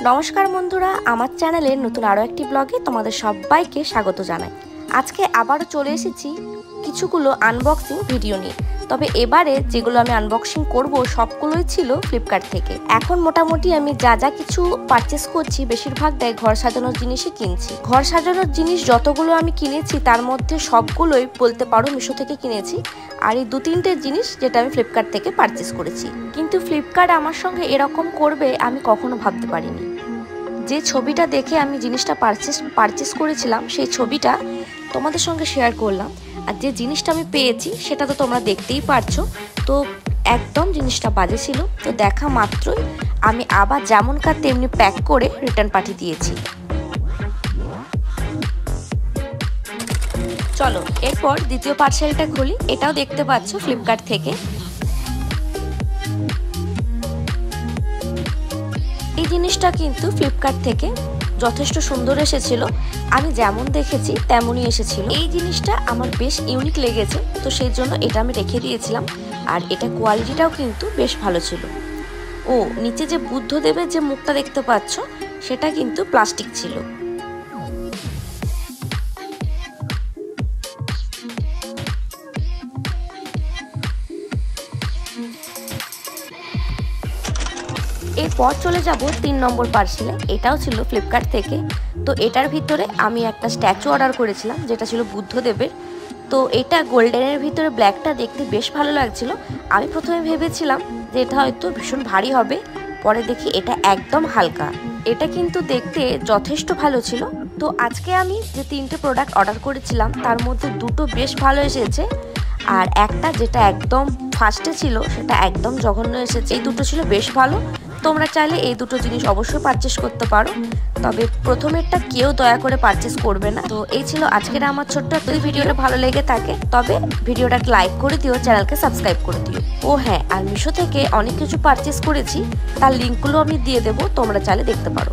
নমস্কার বন্ধুরা, আমার চ্যানেলের নতুন আরও একটি ব্লগে তোমাদের সবাইকে স্বাগত জানাই। আজকে আবারও চলে এসেছি কিছুগুলো আনবক্সিং ভিডিও নিয়ে। তবে এবারে যেগুলো আমি আনবক্সিং করব সবগুলোই ছিল ফ্লিপকার্ট থেকে। এখন মোটামুটি আমি যা যা কিছু পারচেস করছি বেশিরভাগটাই ঘর সাজানোর জিনিসই কিনছি। ঘর সাজানোর জিনিস যতগুলো আমি কিনেছি তার মধ্যে সবগুলোই বলতে পারো মিশো থেকে কিনেছি। আর এই দু তিনটে জিনিস যেটা আমি ফ্লিপকার্ট থেকে পারচেস করেছি। কিন্তু ফ্লিপকার্ট আমার সঙ্গে এরকম করবে আমি কখনো ভাবতে পারিনি। যে ছবিটা দেখে আমি জিনিসটা পারচেস করেছিলাম সেই ছবিটা তোমাদের সঙ্গে শেয়ার করলাম। আর যে জিনিসটা আমি পেয়েছি সেটা তো তোমরা দেখতেই পারছো। তো একদম জিনিসটা বাজে ছিল। তো দেখা মাত্রই আমি আবার যেমনকার তেমনি প্যাক করে রিটার্ন পাঠিয়ে দিয়েছি। চলো এরপর দ্বিতীয় পার্সেলটা খুলি। এটাও দেখতে পাচ্ছ ফ্লিপকার্ট থেকে। এই জিনিসটা কিন্তু ফ্লিপকার্ট থেকে যথেষ্ট সুন্দর এসেছিল। আমি যেমন দেখেছি তেমনই এসেছিল। এই জিনিসটা আমার বেশ ইউনিক লেগেছে, তো সেই জন্য এটা আমি রেখে দিয়েছিলাম। আর এটা কোয়ালিটিটাও কিন্তু বেশ ভালো ছিল। ও নিচে যে বুদ্ধদেবের যে মুখটা দেখতে পাচ্ছ সেটা কিন্তু প্লাস্টিক ছিল। এরপর চলে যাব 3 নম্বর পার্সেলে। এটাও ছিল ফ্লিপকার্ট থেকে। তো এটার ভিতরে আমি একটা স্ট্যাচু অর্ডার করেছিলাম যেটা ছিল বুদ্ধদেবের। তো এটা গোল্ডেনের ভিতরে ব্ল্যাকটা দেখতে বেশ ভালো লাগছিল। আমি প্রথমে ভেবেছিলাম যে এটা হয়তো ভীষণ ভারী হবে, পরে দেখি এটা একদম হালকা। এটা কিন্তু দেখতে যথেষ্ট ভালো ছিল। তো আজকে আমি যে 3টে প্রোডাক্ট অর্ডার করেছিলাম তার মধ্যে 2টো বেশ ভালো এসেছে, আর একটা যেটা একদম ফার্স্টে ছিল সেটা একদম জঘন্য এসেছে। এই দুটো ছিল বেশ ভালো। তোমরা চাইলে এই দুটো জিনিস অবশ্যই পারচেস করতে পারো, তবে প্রথমেরটা কেউ দয়া করে পারচেস করবে না। তো এই ছিল আজকের আমার ছোট্ট। যদি ভিডিওটা ভালো লেগে থাকে তবে ভিডিওটাকে লাইক করে দিও, চ্যানেলকে সাবস্ক্রাইব করে দিও। ও হ্যাঁ, আর মিশো থেকে অনেক কিছু পারচেস করেছি, তার লিঙ্কগুলো আমি দিয়ে দেবো, তোমরা চাইলে দেখতে পারো।